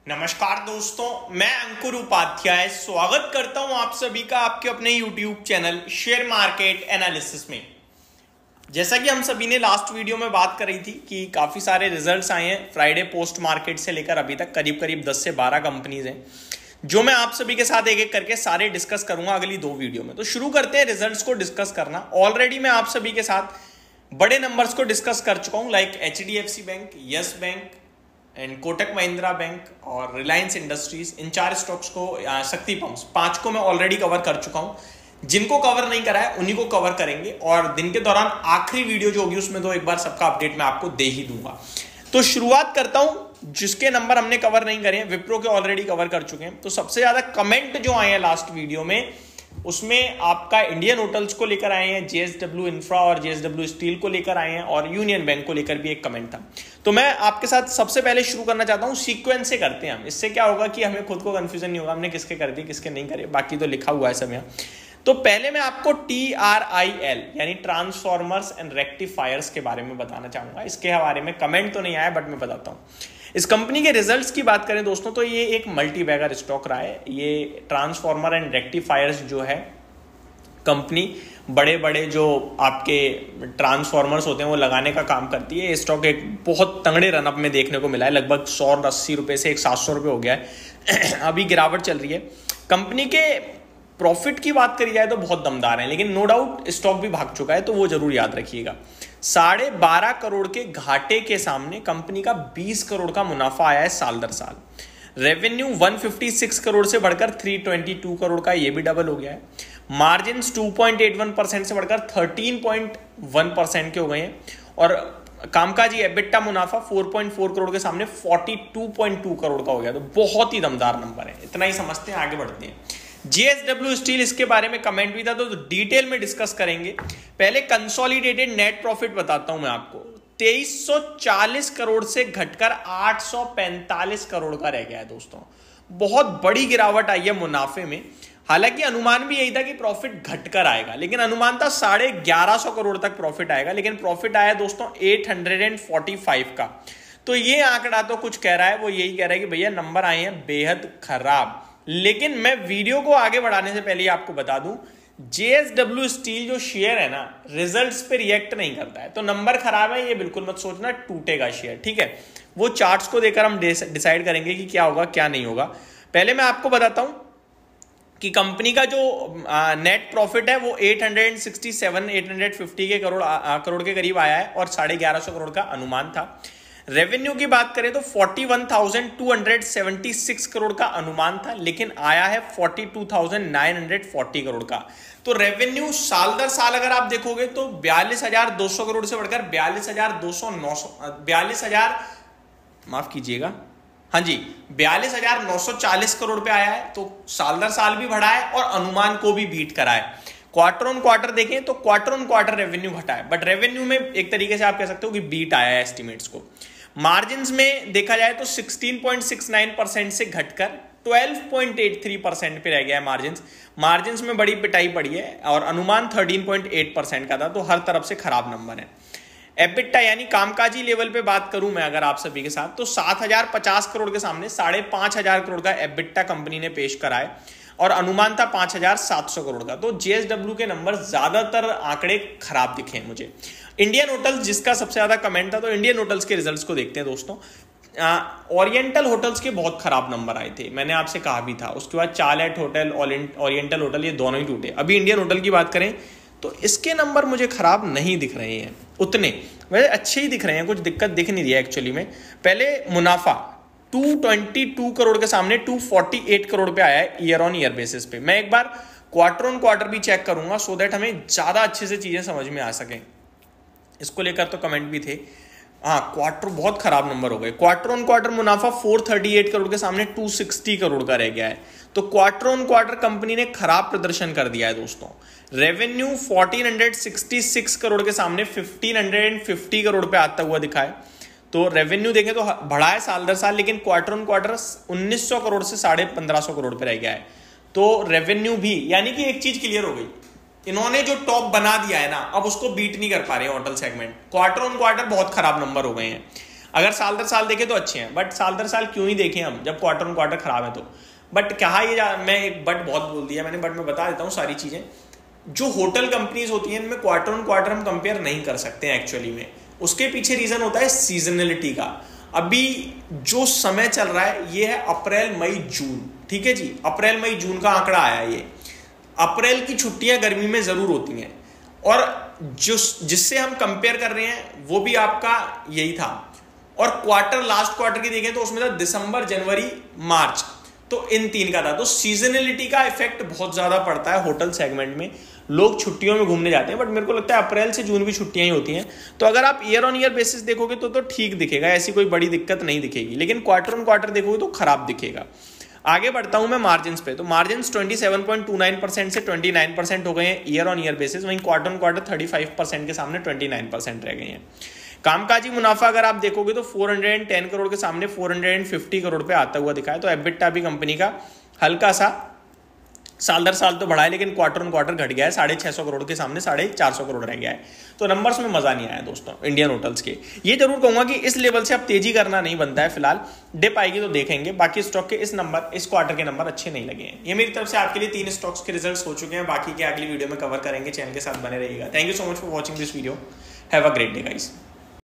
नमस्कार दोस्तों, मैं अंकुर उपाध्याय स्वागत करता हूं आप सभी का आपके अपने YouTube channel share market analysis में। जैसा कि हम सभी ने लास्ट वीडियो में बात करी थी कि काफी सारे रिजल्ट्स आए हैं फ्राइडे पोस्ट मार्केट से लेकर अभी तक करीब 10 से 12 कंपनीज हैं जो मैं आप सभी के साथ एक एक करके सारे डिस्कस करूंगा अगली 2 वीडियो में। तो शुरू करते हैं रिजल्ट्स को डिस्कस करना। ऑलरेडी मैं आप सभी के साथ बड़े नंबर्स को डिस्कस कर चुका हूं, like HDFC bank, yes bank and Kotak Mahindra bank और रिलायंस इंडस्ट्रीज। इन 4 स्टॉक्स को, शक्ति पंप्स 5 को मैं ऑलरेडी कवर कर चुका हूं। जिनको कवर नहीं करा है उन्हीं को कवर करेंगे और दिन के दौरान आखिरी वीडियो जो होगी उसमें तो एक बार सबका अपडेट मैं आपको दे ही दूंगा। तो शुरुआत करता हूं जिसके नंबर हमने कवर नहीं करे हैं। विप्रो के ऑलरेडी कवर कर चुके हैं। तो सबसे ज्यादा कमेंट जो आए हैं लास्ट वीडियो में उसमें आपका इंडियन होटल्स को लेकर आए हैं, JSW इंफ्रा और JSW स्टील को लेकर आए हैं और यूनियन बैंक को लेकर भी एक कमेंट था। तो मैं आपके साथ सबसे पहले शुरू करना चाहता हूं, सीक्वेंस से करते हैं हम। इससे क्या होगा कि हमें खुद को कंफ्यूजन नहीं होगा हमने किसके कर दिए किसके नहीं करे, बाकी तो लिखा हुआ है सब यहाँ। तो पहले मैं आपको TRIL यानी ट्रांसफॉर्मर्स एंड रेक्टिफायर्स के बारे में बताना चाहूंगा। इसके बारे में कमेंट तो नहीं आया बट मैं बताता हूँ। इस कंपनी के रिजल्ट्स की बात करें दोस्तों तो ये एक मल्टी बैगर स्टॉक रहा है। ये ट्रांसफॉर्मर एंड रेक्टिफायर्स जो है कंपनी बड़े बड़े जो आपके ट्रांसफॉर्मर्स होते हैं वो लगाने का काम करती है। ये स्टॉक एक बहुत तगड़े रनअप में देखने को मिला है, लगभग 180 रुपए से 700 रुपए हो गया है। अभी गिरावट चल रही है। कंपनी के प्रॉफिट की बात करी जाए तो बहुत दमदार है, लेकिन नो डाउट स्टॉक भी भाग चुका है, तो वो जरूर याद रखिएगा। 12.5 करोड़ के घाटे के सामने कंपनी का 20 करोड़ का मुनाफा आया है साल दर साल। रेवेन्यू 156 करोड़ से बढ़कर 322 करोड़ का, ये भी डबल हो गया है। मार्जिन 2.81% से बढ़कर 13.1% के हो गए हैं और कामकाजी एबिटा मुनाफा 4.4 करोड़ के सामने 42.2 करोड़ का हो गया। तो बहुत ही दमदार नंबर है। इतना ही समझते हैं, आगे बढ़ते हैं। JSW स्टील, इसके बारे में कमेंट भी था तो डिटेल में डिस्कस करेंगे। पहले कंसोलिडेटेड नेट प्रॉफिट बताता हूं मैं आपको। 2340 करोड़ से घटकर 845 करोड़ का रह गया है दोस्तों। बहुत बड़ी गिरावट आई है मुनाफे में। हालांकि अनुमान भी यही था कि प्रॉफिट घटकर आएगा, लेकिन अनुमान था 1150 करोड़ तक प्रॉफिट आएगा, लेकिन प्रॉफिट आया दोस्तों 845 का। तो ये आंकड़ा तो कुछ कह रहा है, वो यही कह रहा है कि भैया नंबर आए हैं बेहद खराब। लेकिन मैं वीडियो को आगे बढ़ाने से पहले आपको बता दूं, JSW स्टील जो शेयर है ना, रिजल्ट्स पे रिएक्ट नहीं करता है। तो नंबर खराब है ये बिल्कुल मत सोचना टूटेगा शेयर, ठीक है। वो चार्ट्स को देखकर हम डिसाइड करेंगे कि क्या होगा क्या नहीं होगा। पहले मैं आपको बताता हूं कि कंपनी का जो नेट प्रॉफिट है वो 850 करोड़ के करीब आया है और 1150 करोड़ का अनुमान था। रेवेन्यू की बात करें तो 41,276 करोड़ का अनुमान था, लेकिन आया है 42,940 करोड़ का। तो रेवेन्यू साल दर साल अगर आप देखोगे तो 42,200 करोड़ से बढ़कर 42,940 करोड़ पे आया है। तो साल दर साल भी बढ़ा है और अनुमान को भी बीट करा है। क्वार्टर ऑन क्वार्टर देखें तो क्वार्टर ऑन क्वार्टर रेवेन्यू घटा है, बट रेवेन्यू में एक तरीके से आप कह सकते हो कि बीट आया है एस्टिमेट्स को। मार्जिन्स में देखा जाए तो 16.69% से घटकर 12.83% पे रह गया है मार्जिन्स में बड़ी पिटाई पड़ी है और अनुमान 13.8% का था, तो हर तरफ से खराब नंबर है। एबिटा यानी कामकाजी लेवल पे बात करूं मैं अगर आप सभी के साथ, तो 7,050 करोड़ के सामने 5,500 करोड़ का एबिटा कंपनी ने पेश करा है और अनुमान था 5,700 करोड़ का। तो JSW के नंबर ज्यादातर आंकड़े खराब दिखे हैं मुझे। इंडियन होटल्स जिसका सबसे ज्यादा कमेंट था, तो इंडियन होटल्स के रिजल्ट्स को देखते हैं दोस्तों। ओरिएंटल होटल्स के बहुत खराब नंबर आए थे, मैंने आपसे कहा भी था। उसके बाद चार्लेट होटल, ओरिएंटल होटल, ये दोनों ही टूटे। अभी इंडियन होटल की बात करें तो इसके नंबर मुझे खराब नहीं दिख रहे हैं उतने, वैसे अच्छे ही दिख रहे हैं, कुछ दिक्कत दिख नहीं रही है एक्चुअली में। पहले मुनाफा 222 करोड़ के सामने 248 करोड़ पे आया है ईयर ऑन ईयर बेसिस पे। मैं एक बार क्वार्टर ऑन क्वार्टर भी चेक करूंगा सो दैट हमें ज्यादा अच्छे से चीजें समझ में आ सकें। इसको लेकर तो कमेंट भी थे। हाँ, क्वार्टर बहुत खराब नंबर हो गए। क्वार्टर ऑन क्वार्टर मुनाफा 438 करोड़ के सामने 260 करोड़ का रह गया है। तो क्वार्टर ऑन क्वार्टर कंपनी ने खराब प्रदर्शन कर दिया है दोस्तों। रेवेन्यू 1466 करोड़ के सामने 1550 करोड़ पे आता हुआ दिखा है। तो रेवेन्यू देखें तो बढ़ा है साल दर साल, लेकिन क्वार्टर ऑन क्वार्टर 1900 करोड़ से 1550 करोड़ पे रह गया है। तो रेवेन्यू भी, यानी कि एक चीज क्लियर हो गई, इन्होंने जो टॉप बना दिया है ना, अब उसको बीट नहीं कर पा रहे hotel segment. Quarter on quarter बहुत खराब नंबर हो गए हैं। अगर साल दर साल देखें तो अच्छे हैं, बट साल दर साल क्यों ही देखें हम जब क्वार्टर ऑन क्वार्टर खराब है तो। बट कहा ये मैं एक बट बहुत बोल दिया मैंने, बट मैं बता देता हूँ सारी चीजें। जो होटल कंपनीज होती हैं इनमें क्वार्टर ऑन क्वार्टर हम कंपेयर नहीं कर सकते हैं एक्चुअली में। उसके पीछे रीजन होता है सीजनलिटी का। अभी जो समय चल रहा है ये है अप्रैल मई जून, ठीक है जी, अप्रैल मई जून का आंकड़ा आया ये। अप्रैल की छुट्टियां गर्मी में जरूर होती हैं, और जिससे हम कंपेयर कर रहे हैं वो भी आपका यही था। और क्वार्टर लास्ट क्वार्टर की देखें तो उसमें था दिसंबर जनवरी मार्च, तो इन 3 का था। तो सीजनलिटी का इफेक्ट बहुत ज्यादा पड़ता है होटल सेगमेंट में। लोग छुट्टियों में घूमने जाते हैं, बट मेरे को लगता है अप्रैल से जून भी छुट्टियां ही होती हैं। तो अगर आप ईयर ऑन ईयर बेसिस देखोगे तो ठीक दिखेगा, ऐसी कोई बड़ी दिक्कत नहीं दिखेगी। लेकिन क्वार्टर ऑन क्वार्टर देखोगे तो खराब दिखेगा। आगे बढ़ता हूं मैं मार्जिन पे। तो मार्जिन 27.29% से 29% हो गए हैं ईयर ऑन ईयर बेसिस। वहीं क्वार्टर ऑन क्वार्टर 35% के सामने 29% रह गए हैं। कामकाजी मुनाफा अगर आप देखोगे तो 410 करोड़ के सामने 450 करोड़ पे आता हुआ दिखा है। तो एबिटा भी कंपनी का हल्का सा साल दर साल तो बढ़ा है, लेकिन क्वार्टर ऑन क्वार्टर घट गया है। 650 करोड़ के सामने 450 करोड़ रह गया है। तो नंबर्स में मजा नहीं आया दोस्तों इंडियन होटल्स के। ये जरूर कहूंगा कि इस लेवल से अब तेजी करना नहीं बनता है फिलहाल, डिप आएगी तो देखेंगे। बाकी स्टॉक के इस क्वार्टर के नंबर अच्छे नहीं लगे हैं। ये मेरी तरफ से आपके लिए 3 स्टॉक्स के रिजल्ट्स हो चुके हैं। बाकी के अगली वीडियो में कवर करेंगे, चैनल के साथ बने रहिएगा। Thank you so much for watching this video. Have a great day guys.